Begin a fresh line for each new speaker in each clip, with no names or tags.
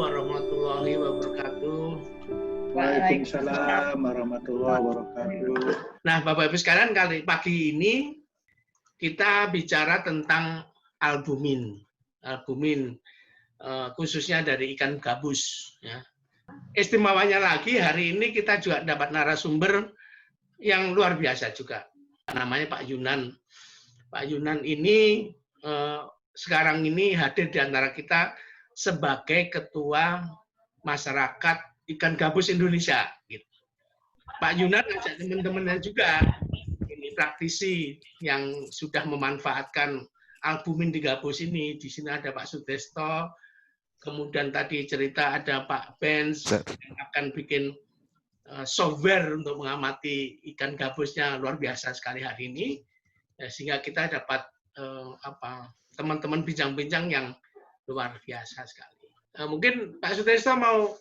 warahmatullahi wabarakatuh.
Waalaikumsalam warahmatullahi wabarakatuh.
Nah, Bapak Ibu sekalian, pagi ini kita bicara tentang albumin. Albumin khususnya dari ikan gabus. Ya. Istimewanya lagi, hari ini kita juga dapat narasumber yang luar biasa juga. Namanya Pak Yunan. Pak Yunan ini sekarang ini hadir di antara kita sebagai Ketua Masyarakat Ikan Gabus Indonesia. Gitu. Pak Yunan ajak teman-temannya juga, ini praktisi yang sudah memanfaatkan albumin di gabus ini. Di sini ada Pak Sudesto, kemudian tadi cerita ada Pak Benz yang akan bikin software untuk mengamati ikan gabusnya, luar biasa sekali hari ini, ya, sehingga kita dapat teman-teman bincang-bincang yang luar biasa sekali. Mungkin Pak Sudesto mau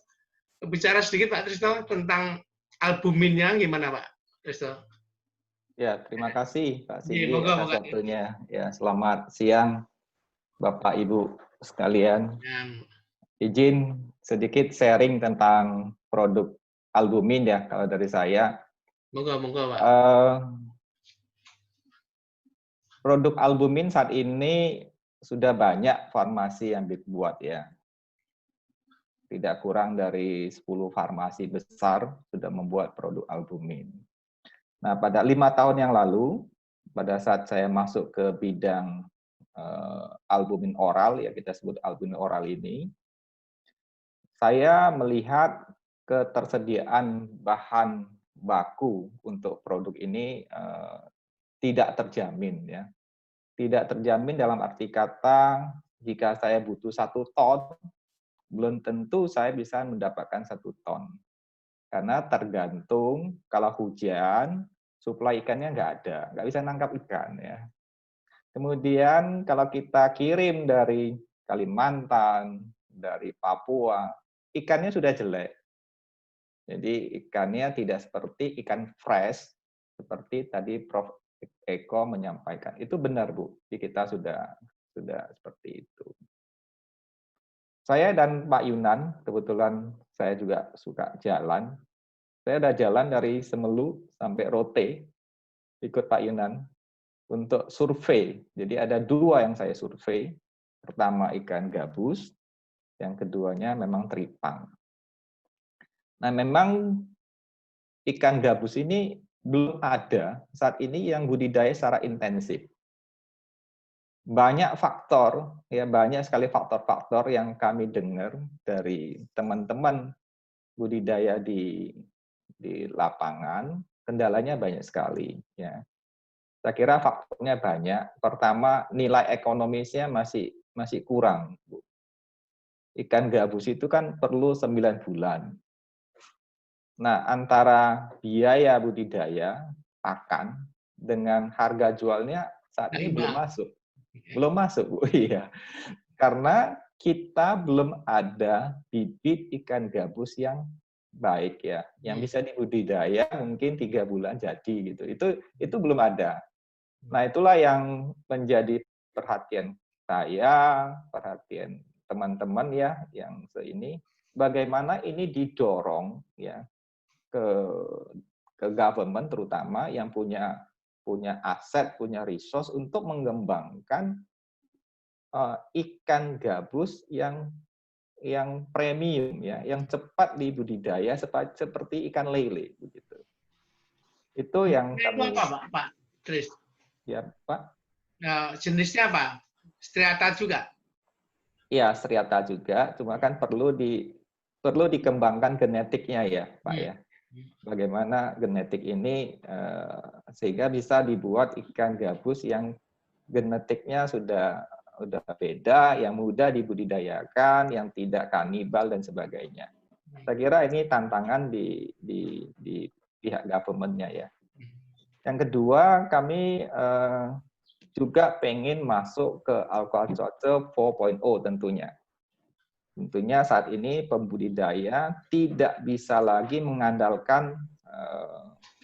bicara sedikit, Pak Tristo, tentang albuminnya, gimana Pak Tristo?
Ya, terima kasih Pak Sindi
Moga,
atas waktunya. Ya, selamat siang Bapak Ibu sekalian. Izin sedikit sharing tentang produk albumin ya, kalau dari saya.
Moga, Pak.
Produk albumin saat ini sudah banyak farmasi yang dibuat ya. Tidak kurang dari 10 farmasi besar sudah membuat produk albumin. Nah, pada 5 tahun yang lalu, pada saat saya masuk ke bidang albumin oral, ya kita sebut albumin oral ini, saya melihat ketersediaan bahan baku untuk produk ini tidak terjamin, ya. Tidak terjamin dalam arti kata, jika saya butuh 1 ton, belum tentu saya bisa mendapatkan 1 ton. Karena tergantung kalau hujan, suplai ikannya nggak ada, nggak bisa nangkap ikan ya. Kemudian kalau kita kirim dari Kalimantan, dari Papua, ikannya sudah jelek. Jadi ikannya tidak seperti ikan fresh, seperti tadi Prof. Eko menyampaikan. Itu benar Bu, jadi kita sudah seperti itu. Saya dan Pak Yunan, kebetulan saya juga suka jalan. Saya udah jalan dari Semelu sampai Rote, ikut Pak Yunan, untuk survei. Jadi ada 2 yang saya survei. Pertama ikan gabus, yang keduanya memang teripang. Nah memang ikan gabus ini belum ada saat ini yang budidaya secara intensif. Banyak faktor, ya banyak sekali faktor-faktor yang kami dengar dari teman-teman budidaya di lapangan, kendalanya banyak sekali. Ya, saya kira faktornya banyak. Pertama, nilai ekonomisnya masih kurang. Bu. Ikan gabus itu kan perlu 9 bulan. Nah, antara biaya budidaya, pakan, dengan harga jualnya saat ini belum masuk. Belum masuk, Bu. Iya. Karena kita belum ada bibit ikan gabus yang baik ya, yang bisa dibudidaya mungkin 3 bulan jadi gitu. Itu belum ada. Nah, itulah yang menjadi perhatian saya, perhatian teman-teman ya yang ini, bagaimana ini didorong ya ke government terutama yang punya aset, punya resource untuk mengembangkan ikan gabus yang premium ya, yang cepat dibudidaya seperti ikan lele begitu. Itu yang kami.
Itu apa, Pak Tris?
Ya, Pak.
Jenisnya apa? Striata juga?
Iya, striata juga, cuma kan perlu dikembangkan genetiknya ya, Pak ya. Bagaimana genetik ini sehingga bisa dibuat ikan gabus yang genetiknya sudah beda, yang mudah dibudidayakan, yang tidak kanibal dan sebagainya. Saya kira ini tantangan di pihak government-nya ya. Yang kedua, kami juga pengen masuk ke aquaculture 4.0 tentunya. Tentunya saat ini pembudidaya tidak bisa lagi mengandalkan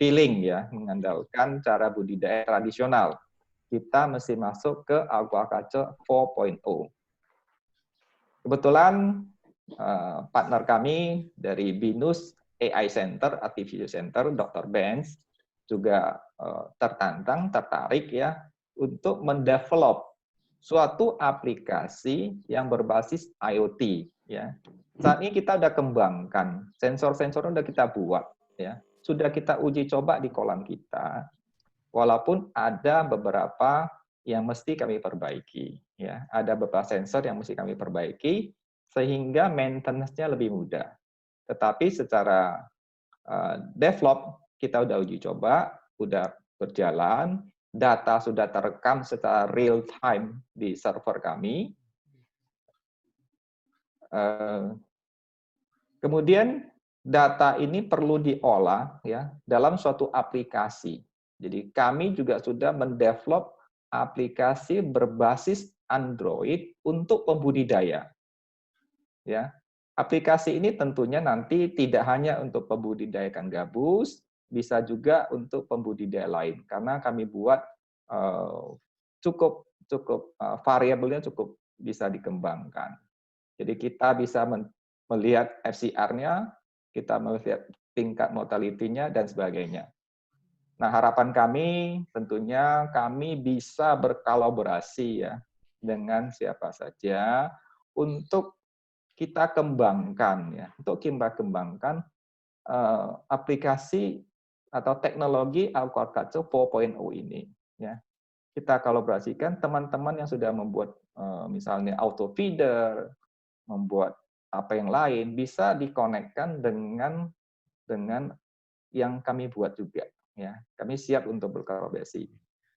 feeling ya, mengandalkan cara budidaya tradisional. Kita mesti masuk ke aquaculture 4.0. Kebetulan partner kami dari BINUS AI Center, Artificial Center, Dr. Benz juga tertarik ya untuk mendevelop suatu aplikasi yang berbasis IoT ya. Saat ini kita udah kembangkan, sensor-sensor udah kita buat ya. Sudah kita uji coba di kolam kita. Walaupun ada beberapa yang mesti kami perbaiki ya. Ada beberapa sensor yang mesti kami perbaiki sehingga maintenance-nya lebih mudah. Tetapi secara develop kita udah uji coba, udah berjalan, data sudah terekam secara real time di server kami. Kemudian data ini perlu diolah ya dalam suatu aplikasi. Jadi kami juga sudah mendevelop aplikasi berbasis Android untuk pembudidaya. Ya. Aplikasi ini tentunya nanti tidak hanya untuk pembudidayakan gabus, bisa juga untuk pembudidaya lain karena kami buat cukup variabelnya cukup bisa dikembangkan. Jadi kita bisa melihat FCR-nya, kita melihat tingkat mortality-nya dan sebagainya. Nah, harapan kami tentunya kami bisa berkolaborasi ya dengan siapa saja untuk kita kembangkan ya, untuk kita kembangkan aplikasi atau teknologi aquaculture 4.0 ini ya. Kita kolaborasikan teman-teman yang sudah membuat misalnya auto feeder, membuat apa yang lain bisa dikonekkan dengan yang kami buat juga ya. Kami siap untuk berkolaborasi.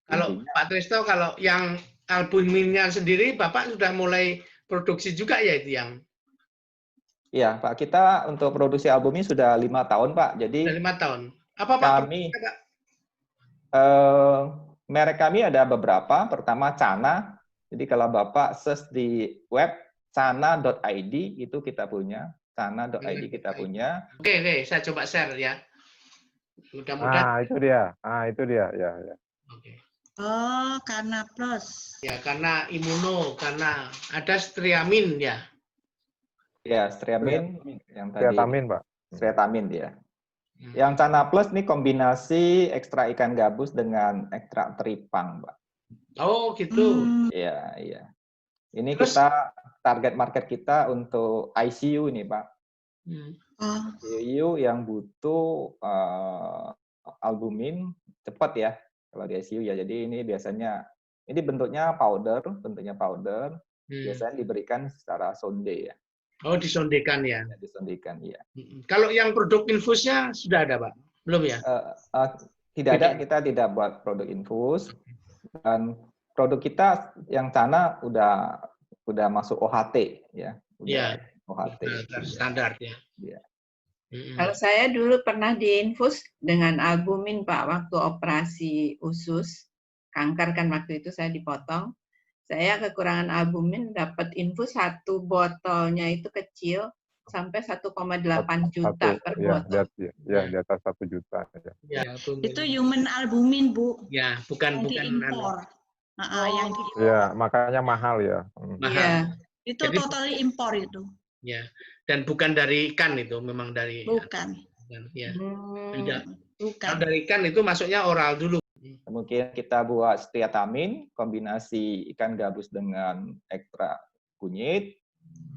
Kalau Pak Tristo, kalau yang albuminnya sendiri Bapak sudah mulai produksi juga ya itu yang?
Iya, Pak. Kita untuk produksi albumin sudah 5 tahun, Pak. Jadi
sudah 5 tahun. Apa Pak?
Kami merek kami ada beberapa. Pertama Cana. Jadi kalau Bapak search di web cana.id itu kita punya. Cana.id kita punya.
Oke, saya coba share ya. Mudah-mudahan.
Itu dia. Itu dia. Ya.
Oke.
Oh, karena plus.
Ya, karena imuno, karena ada striamin ya.
Ya, striamin yang tadi.
Striatamin, Pak.
Striatamin dia. Yang Cana Plus ini kombinasi ekstra ikan gabus dengan ekstrak teripang, Pak.
Oh, gitu.
Iya, iya. Ini terus, kita target market kita untuk ICU ini, Pak. ICU yang butuh albumin cepat ya kalau di ICU ya. Jadi ini biasanya bentuknya powder, biasanya diberikan secara sonde ya.
Oh, disondekan ya.
Disondekan, iya.
Kalau yang produk infusnya sudah ada, Pak? Belum ya?
Tidak ada, kita tidak buat produk infus. Dan produk kita yang Cana udah masuk OHT ya.
Udah
OHT.
Standar ya.
Ya.
Kalau saya dulu pernah diinfus dengan albumin, Pak, waktu operasi usus kanker kan waktu itu saya dipotong. Saya kekurangan albumin, dapat infus satu botolnya itu kecil sampai 1,8 juta per botol.
Ya, di atas 1 juta.
Ya. Itu human albumin, Bu.
Ya, bukan
impor.
Ya, makanya mahal ya.
Mahal.
Itu totally impor itu.
Ya, dan bukan dari ikan itu, memang dari.
Bukan.
Ya. Tidak.
Bukan.
Kalau dari ikan itu masuknya oral dulu.
Kemudian kita buat striatamin, kombinasi ikan gabus dengan ekstrak kunyit.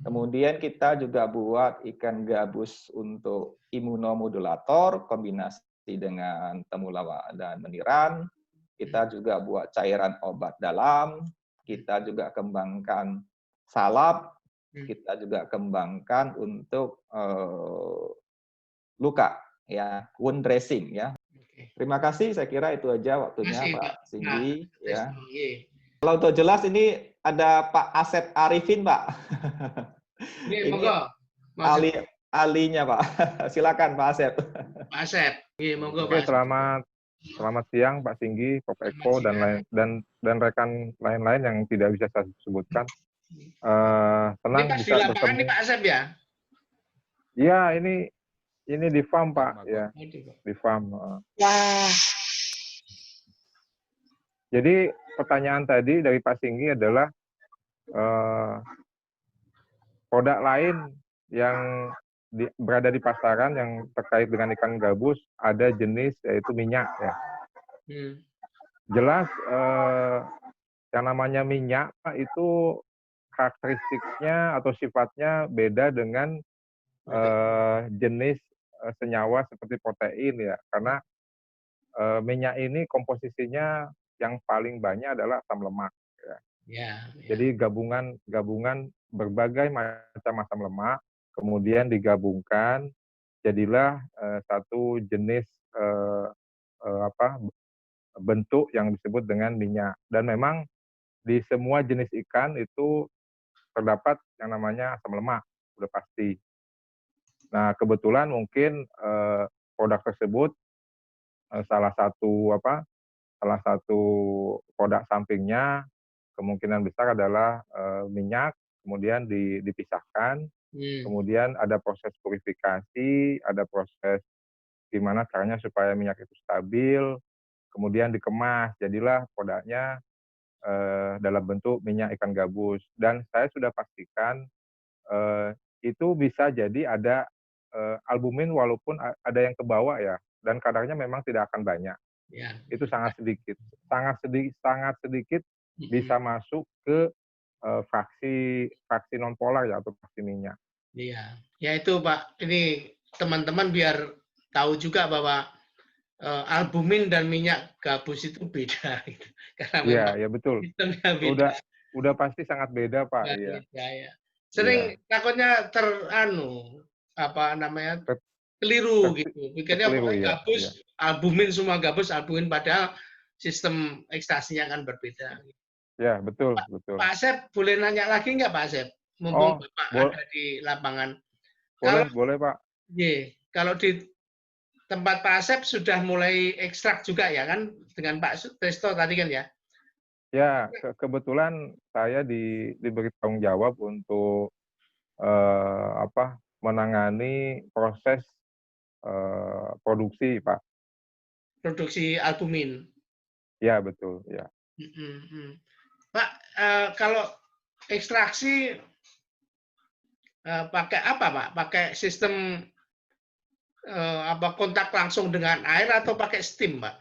Kemudian kita juga buat ikan gabus untuk imunomodulator, kombinasi dengan temulawak dan meniran. Kita juga buat cairan obat dalam. Kita juga kembangkan salap. Kita juga kembangkan untuk luka, ya, wound dressing, ya. Terima kasih, saya kira itu aja waktunya, Pak Singgi. Ya. Kalau untuk jelas ini ada Pak Asep Arifin, Pak.
Ini
ahlinya, Pak. Silakan, Pak Asep.
Pak Asep, monggo,
Oke,
Pak.
Selamat siang, Pak Singgi, Kop Eko dan rekan lain-lain yang tidak bisa saya sebutkan. Senang
ini
bisa
bertemu. Ini Pak Asep ya?
Iya, ini di farm, Pak, ya, di farm. Jadi pertanyaan tadi dari Pak Singgi adalah produk lain yang berada di pasaran yang terkait dengan ikan gabus ada jenis yaitu minyak ya. Jelas yang namanya minyak Pak, itu karakteristiknya atau sifatnya beda dengan jenis senyawa seperti protein ya, karena minyak ini komposisinya yang paling banyak adalah asam lemak ya. Jadi gabungan berbagai macam asam lemak kemudian digabungkan jadilah satu jenis bentuk yang disebut dengan minyak. Dan memang di semua jenis ikan itu terdapat yang namanya asam lemak, sudah pasti. Nah, kebetulan mungkin produk tersebut salah satu produk sampingnya kemungkinan besar adalah minyak, kemudian dipisahkan, kemudian ada proses purifikasi, ada proses gimana caranya supaya minyak itu stabil, kemudian dikemas, jadilah produknya dalam bentuk minyak ikan gabus. Dan saya sudah pastikan itu bisa jadi ada albumin walaupun ada yang ke bawah ya, dan kadarnya memang tidak akan banyak. Itu sangat sedikit bisa masuk ke fraksi non polar ya atau fraksi minyak.
Iya, ya itu Pak. Ini teman-teman biar tahu juga bahwa albumin dan minyak gabus itu beda. Gitu. Karena memang
ya betul.
sistemnya beda.
Udah pasti sangat beda Pak. Iya.
Ya. Sering takutnya keliru gitu. Pikirnya gabus, albumin semua gabus, albumin padahal sistem ekstraksinya akan berbeda.
Ya betul.
Pak Asep boleh nanya lagi nggak Pak Asep? Mumpung Bapak ada di lapangan.
Boleh Pak.
Kalau di tempat Pak Asep sudah mulai ekstrak juga ya kan dengan Pak Testo tadi kan ya?
Ya, kebetulan saya diberi tanggung jawab untuk menangani proses produksi, Pak.
Produksi albumin.
Ya, betul, ya.
Pak, kalau ekstraksi pakai apa, Pak? Pakai sistem kontak langsung dengan air atau pakai steam, Pak?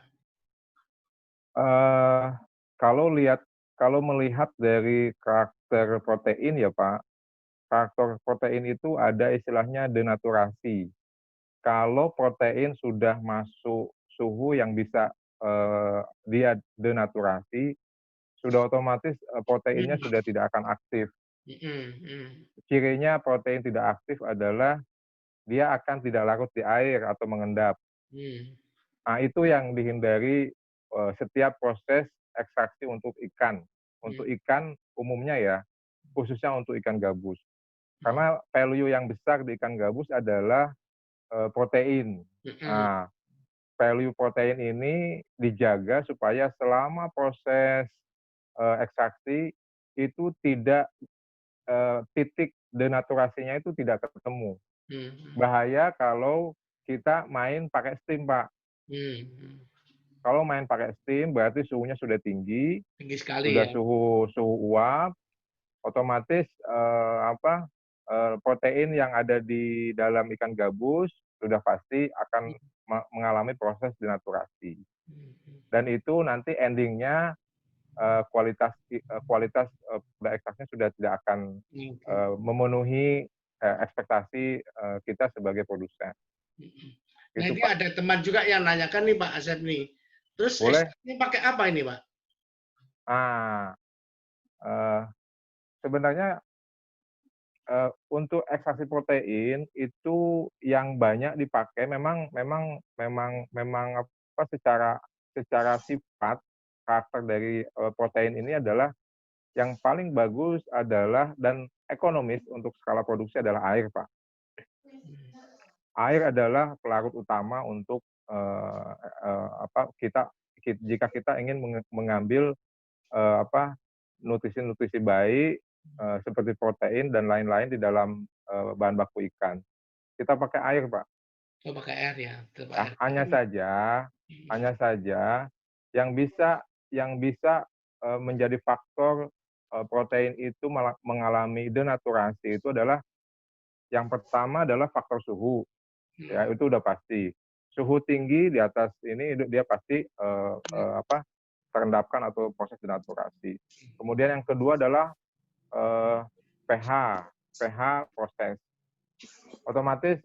Kalau melihat dari karakter protein ya Pak, karakter protein itu ada istilahnya denaturasi. Kalau protein sudah masuk suhu yang bisa dia denaturasi, sudah otomatis proteinnya sudah tidak akan aktif. Cirinya protein tidak aktif adalah dia akan tidak larut di air atau mengendap. Nah, itu yang dihindari setiap proses ekstraksi untuk ikan. Untuk ikan umumnya ya, khususnya untuk ikan gabus. Karena value yang besar di ikan gabus adalah protein. Nah, value protein ini dijaga supaya selama proses ekstraksi itu tidak titik denaturasinya itu tidak ketemu. Bahaya kalau kita main pakai steam, Pak. Kalau main pakai steam berarti suhunya sudah tinggi
sekali
sudah
ya.
suhu uap, otomatis protein yang ada di dalam ikan gabus sudah pasti akan mengalami proses denaturasi. Dan itu nanti endingnya kualitas ekstraksinya sudah tidak akan memenuhi ekspektasi kita sebagai produsen.
Nah, ini ada teman juga yang nanyakan nih Pak Asep nih. Terus ini pakai apa ini Pak?
Sebenarnya untuk ekstraksi protein itu yang banyak dipakai memang secara sifat karakter dari protein ini adalah yang paling bagus adalah dan ekonomis untuk skala produksi adalah air, Pak. Air adalah pelarut utama untuk jika kita ingin mengambil nutrisi-nutrisi baik seperti protein dan lain-lain di dalam bahan baku ikan. Kita pakai air, Pak.
Oh, pakai air ya.
Hanya saja yang bisa menjadi faktor protein itu mengalami denaturasi itu adalah Yang pertama adalah faktor suhu, ya itu udah pasti. Suhu tinggi di atas ini dia pasti terendapkan atau proses denaturasi. Kemudian yang kedua adalah pH proses. Otomatis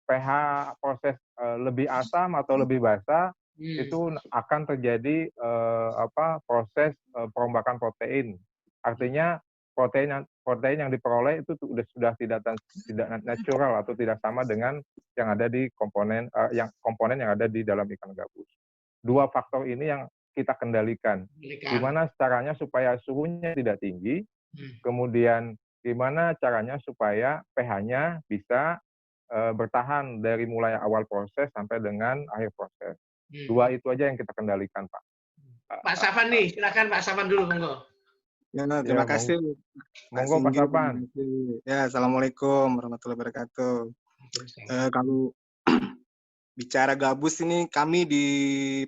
pH proses lebih asam atau lebih basah itu akan terjadi proses perombakan protein. Artinya protein yang diperoleh itu sudah tidak natural atau tidak sama dengan yang ada di komponen yang ada di dalam ikan gabus. Dua faktor ini yang kita kendalikan. Gimana caranya supaya suhunya tidak tinggi, kemudian gimana caranya supaya pH-nya bisa bertahan dari mulai awal proses sampai dengan akhir proses. Dua itu aja yang kita kendalikan, Pak.
Pak Safan nih, silakan Pak Safan dulu, monggo.
Ya, terima kasih.
Monggo Pak Safan.
Ya, assalamualaikum warahmatullahi wabarakatuh. Kalau bicara gabus ini, kami di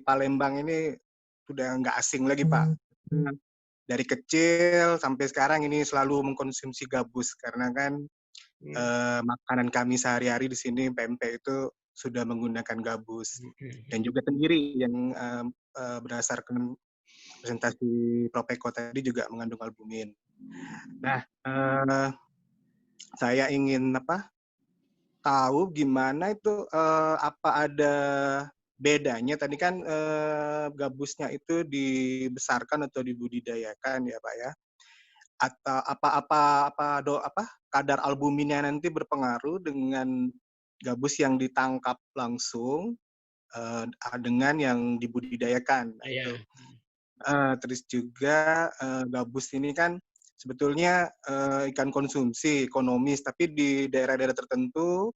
Palembang ini sudah nggak asing lagi, Pak. Dari kecil sampai sekarang ini selalu mengkonsumsi gabus karena kan makanan kami sehari-hari di sini pempek itu sudah menggunakan gabus dan juga tenggiri yang berdasarkan presentasi Prof. Eko tadi juga mengandung albumin. Nah, saya ingin tahu gimana itu apa ada bedanya tadi kan gabusnya itu dibesarkan atau dibudidayakan ya Pak ya, atau kadar albuminnya nanti berpengaruh dengan gabus yang ditangkap langsung dengan yang dibudidayakan. Itu. Terus juga gabus ini kan sebetulnya ikan konsumsi ekonomis, tapi di daerah-daerah tertentu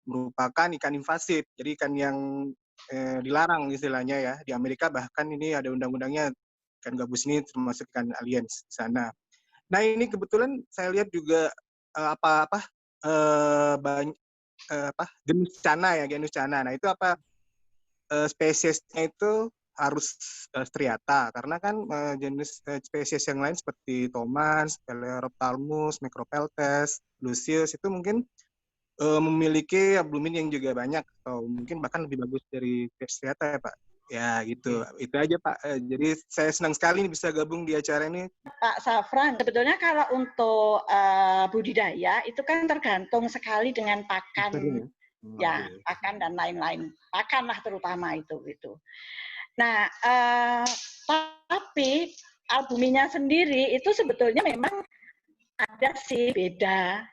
merupakan ikan invasif, jadi ikan yang dilarang istilahnya ya. Di Amerika bahkan ini ada undang-undangnya ikan gabus ini termasuk ikan aliens di sana. Nah ini kebetulan saya lihat juga genus cana ya, genus cana. Nah itu spesiesnya itu harus striata karena kan jenis spesies yang lain seperti Thomas, Pelerophthalmus, Macropeltes, Lucius itu mungkin memiliki albumin yang juga banyak atau mungkin bahkan lebih bagus dari striata ya Pak. Ya gitu, itu aja Pak. Jadi saya senang sekali nih bisa gabung di acara ini.
Pak Safran, sebetulnya kalau untuk budidaya itu kan tergantung sekali dengan pakan, pakan dan lain-lain. Pakan lah terutama itu. Nah, tapi albuminnya sendiri itu sebetulnya memang ada sih beda.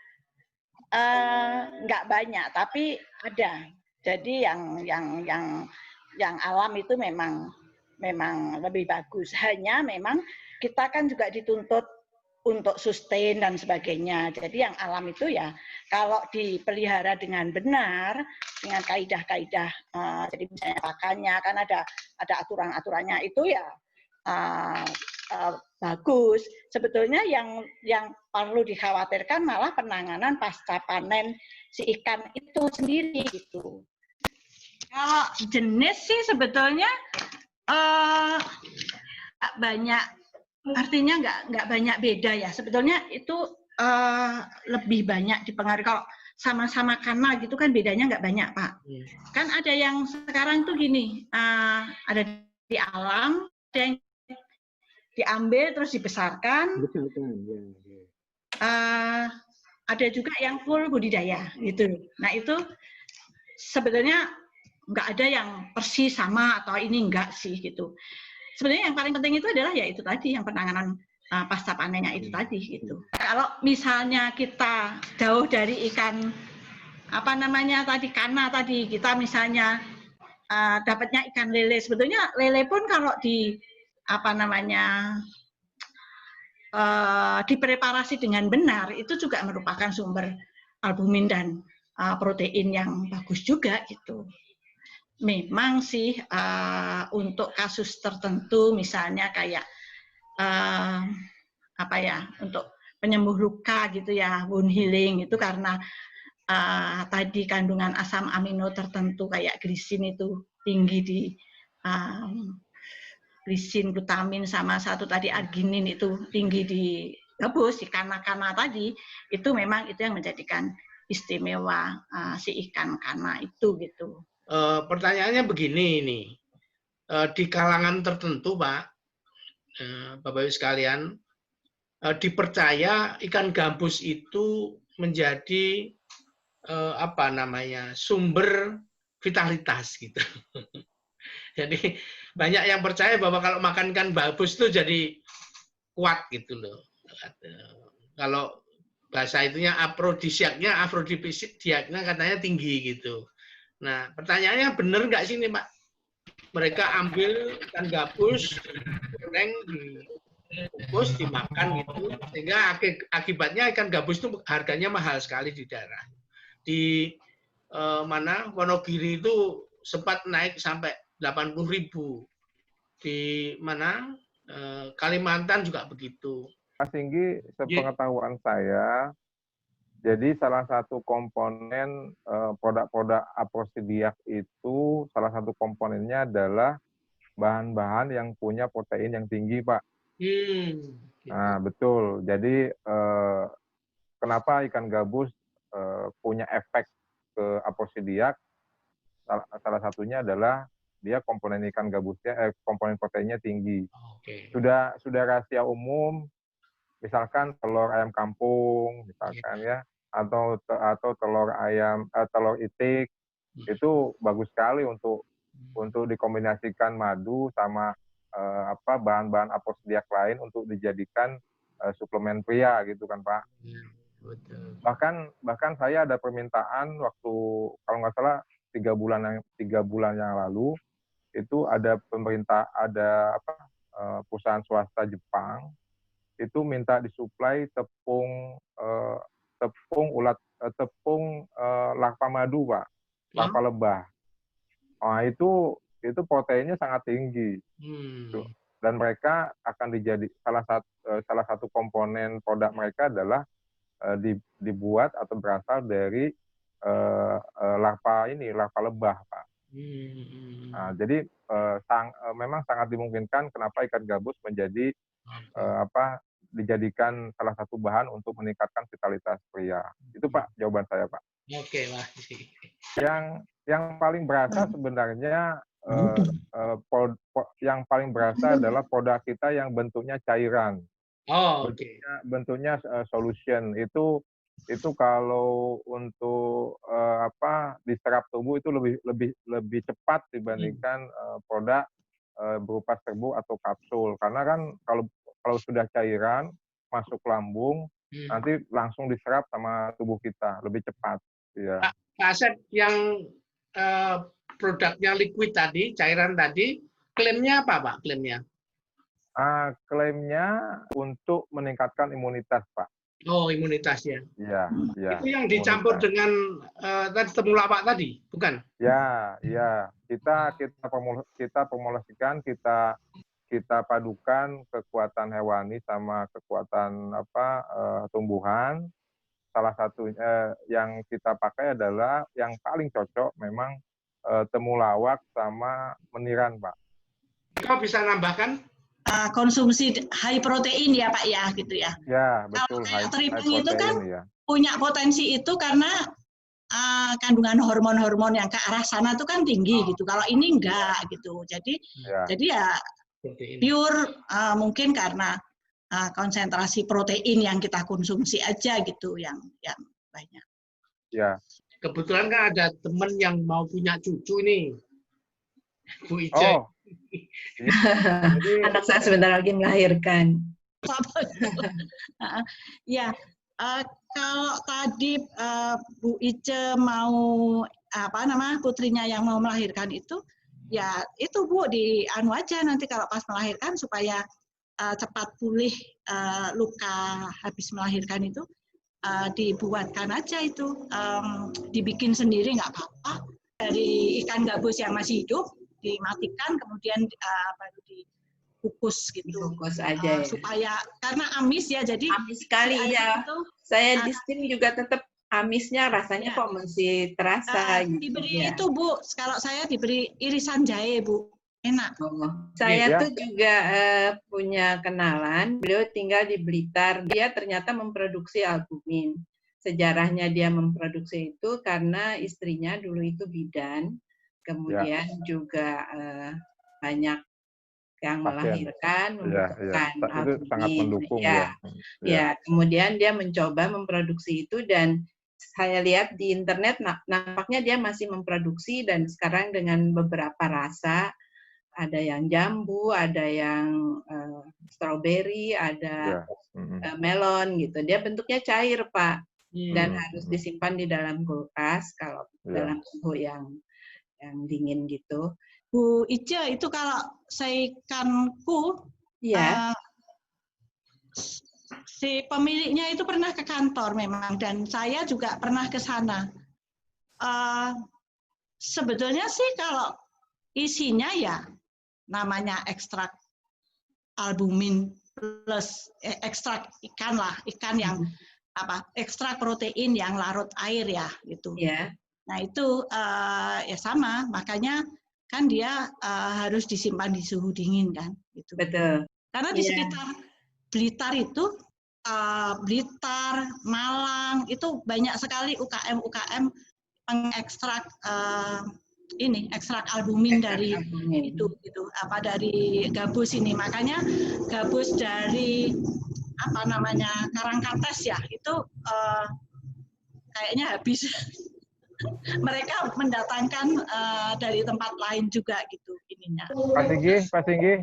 Nggak banyak, tapi ada. Jadi yang alam itu memang lebih bagus. Hanya memang kita kan juga dituntut untuk sustain dan sebagainya. Jadi yang alam itu ya kalau dipelihara dengan benar, dengan kaidah-kaidah, jadi misalnya pakannya kan ada aturan-aturannya itu ya bagus. Sebetulnya yang perlu dikhawatirkan malah penanganan pasca panen si ikan itu sendiri gitu. Kalau jenis sih sebetulnya banyak, artinya nggak banyak beda ya. Sebetulnya itu lebih banyak dipengaruhi. Kalau sama-sama kanal gitu kan bedanya nggak banyak Pak. Kan ada yang sekarang tuh gini, ada di alam, ada yang diambil terus dibesarkan. Ada juga yang full budidaya gitu. Nah itu sebetulnya nggak ada yang persis sama atau ini enggak sih gitu. Sebenarnya yang paling penting itu adalah ya itu tadi yang penanganan pasca panennya itu tadi gitu. Kalau misalnya kita jauh dari ikan kana tadi kita misalnya dapatnya ikan lele, sebetulnya lele pun kalau dipreparasi dengan benar itu juga merupakan sumber albumin dan protein yang bagus juga gitu. Memang sih untuk kasus tertentu misalnya kayak untuk penyembuh luka gitu ya, wound healing itu karena tadi kandungan asam amino tertentu kayak glisin itu tinggi di glisin, glutamin sama satu tadi arginin itu tinggi di gabus, di kana-kana tadi, itu memang itu yang menjadikan istimewa si ikan kana itu gitu.
Pertanyaannya begini ini, di kalangan tertentu Pak, Bapak Ibu sekalian, dipercaya ikan gabus itu menjadi apa namanya, sumber vitalitas gitu. Jadi banyak yang percaya bahwa kalau makan ikan gabus itu jadi kuat gitu loh. Kalau bahasa itunya afrodisiaknya katanya tinggi gitu. Nah, pertanyaannya benar nggak sih ini Pak? Mereka ambil ikan gabus, goreng, dikukus, dimakan gitu, sehingga akibatnya ikan gabus itu harganya mahal sekali di daerah. Di mana Wonogiri itu sempat naik sampai 80.000. Di mana Kalimantan juga begitu.
Mas Singgi, sepengetahuan saya, jadi salah satu komponen produk-produk aprosidiak itu, salah satu komponennya adalah bahan-bahan yang punya protein yang tinggi, Pak. Nah, betul. Jadi, kenapa ikan gabus punya efek ke aprosidiak? Salah satunya adalah dia komponen ikan gabusnya, komponen proteinnya tinggi. Sudah rahasia umum, misalkan telur ayam kampung, misalkan ya, atau telur ayam, telur itik, itu bagus sekali untuk dikombinasikan madu sama bahan-bahan aprosidiak lain untuk dijadikan suplemen pria gitu kan Pak. Bahkan saya ada permintaan waktu kalau nggak salah 3 bulan yang lalu itu ada perusahaan swasta Jepang itu minta disuplai tepung larva madu Pak, larva lebah. Nah, itu proteinnya sangat tinggi. Dan mereka akan salah satu komponen produk mereka adalah dibuat atau berasal dari larva lebah, Pak. Nah, jadi memang sangat dimungkinkan kenapa ikan gabus menjadi dijadikan salah satu bahan untuk meningkatkan vitalitas pria. Itu Pak jawaban saya Pak.
Oke, Pak.
Yang paling berasa sebenarnya yang paling berasa adalah produk kita yang bentuknya cairan. Bentuknya solution itu kalau untuk diserap tubuh itu lebih cepat dibandingkan produk berupa serbuk atau kapsul. Karena kan kalau sudah cairan masuk lambung nanti langsung diserap sama tubuh kita lebih cepat. Ya.
Pak Asep, yang produknya liquid tadi, cairan tadi, klaimnya apa Pak?
Klaimnya untuk meningkatkan imunitas Pak.
Oh, imunitasnya.
Iya.
Itu yang dicampur dengan temulawak tadi, bukan?
Ya. Kita formulasikan, kita padukan kekuatan hewani sama kekuatan tumbuhan. Salah satu yang kita pakai adalah yang paling cocok memang temulawak sama meniran, Pak.
Kau bisa nambahkan?
Konsumsi high protein ya Pak ya, gitu ya.
Ya, betul.
Kalau teripang itu kan punya potensi itu karena kandungan hormon-hormon yang ke arah sana itu kan tinggi gitu. Kalau ini enggak gitu. Jadi ya pure mungkin karena konsentrasi protein yang kita konsumsi aja gitu yang banyak.
Ya.
Kebetulan kan ada teman yang mau punya cucu nih, Bu Ije.
Oh. Anak saya sebentar lagi melahirkan.
Ya. Kalau tadi Bu Ice mau putrinya yang mau melahirkan itu, ya itu Bu dianu aja nanti kalau pas melahirkan supaya cepat pulih luka habis melahirkan itu dibuatkan aja itu, dibikin sendiri nggak apa-apa dari ikan gabus yang masih hidup dimatikan kemudian baru dikukus gitu.
Kukus aja ya.
Supaya karena amis ya, jadi
amis sekali ya. Saya di sini juga tetap amisnya rasanya kok masih terasa.
Diberi itu Bu, kalau saya diberi irisan jahe Bu, enak.
Saya tuh juga punya kenalan, beliau tinggal di Blitar, dia ternyata memproduksi albumin. sejarahnya dia memproduksi itu karena istrinya dulu itu bidan, kemudian juga banyak yang melahirkan, membutuhkan
itu sangat mendukung
ya. Kemudian dia mencoba memproduksi itu dan saya lihat di internet nampaknya dia masih memproduksi dan sekarang dengan beberapa rasa, ada yang jambu, ada yang strawberry, ada melon gitu. Dia bentuknya cair, Pak, dan harus disimpan di dalam kulkas kalau dalam suhu yang dingin gitu.
Bu Ica, itu kalau seikanku, si pemiliknya itu pernah ke kantor memang, dan saya juga pernah ke sana. Sebetulnya sih kalau isinya ya namanya ekstrak albumin plus ekstrak ikan lah, ikan yang ekstrak protein yang larut air ya gitu. Nah itu ya sama, makanya kan dia harus disimpan di suhu dingin kan, gitu.
Betul.
Karena di sekitar Blitar itu, Blitar, Malang itu banyak sekali UKM mengekstrak ekstrak albumin dari itu dari gabus ini. Makanya gabus dari Karangkates ya itu kayaknya habis. Mereka mendatangkan dari tempat lain juga gitu ininya.
Pak Singgi.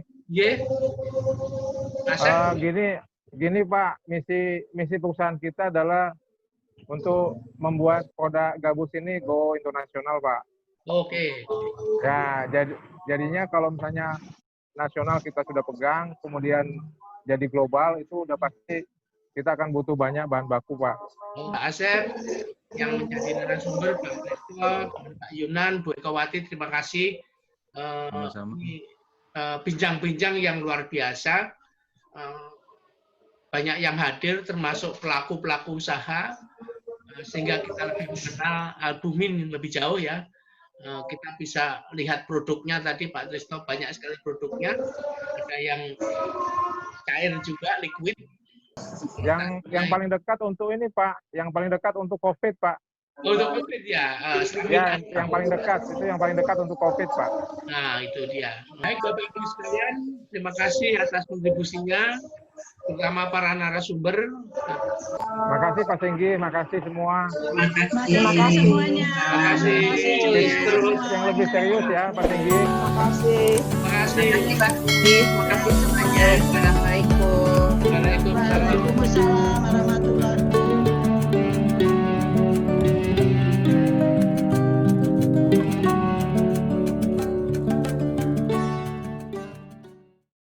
Gini Pak, misi perusahaan kita adalah untuk membuat produk gabus ini go internasional, Pak.
Oke.
Ya, jadinya kalau misalnya nasional kita sudah pegang, kemudian jadi global, itu udah pasti kita akan butuh banyak bahan baku, Pak.
Pak Asep, yang menjadi narasumber, Pak Resto, Pak Yunan, Bu Ekawati, terima kasih. Bincang-bincang yang luar biasa. Banyak yang hadir, termasuk pelaku-pelaku usaha, sehingga kita lebih mengenal albumin lebih jauh ya. Kita bisa lihat produknya tadi, Pak Trisno, banyak sekali produknya. Ada yang cair juga, liquid.
Yang paling dekat untuk ini Pak, yang paling dekat untuk COVID Pak.
Untuk COVID ya.
Yang paling dekat itu yang paling dekat untuk COVID Pak.
Nah itu dia. Baik Bapak Ibu sekalian, terima kasih atas kontribusinya, terutama para narasumber.
Makasih Pak Singgi, makasih semua.
Terima kasih semuanya.
Terima kasih.
Terus yang lebih serius ya Pak Singgi.
Terima kasih.
Terima kasih.
Terima kasih. Terima kasih semuanya. Assalamualaikum.
Waalaikumsalam.
Waalaikumsalam warahmatullahi wabarakatuh.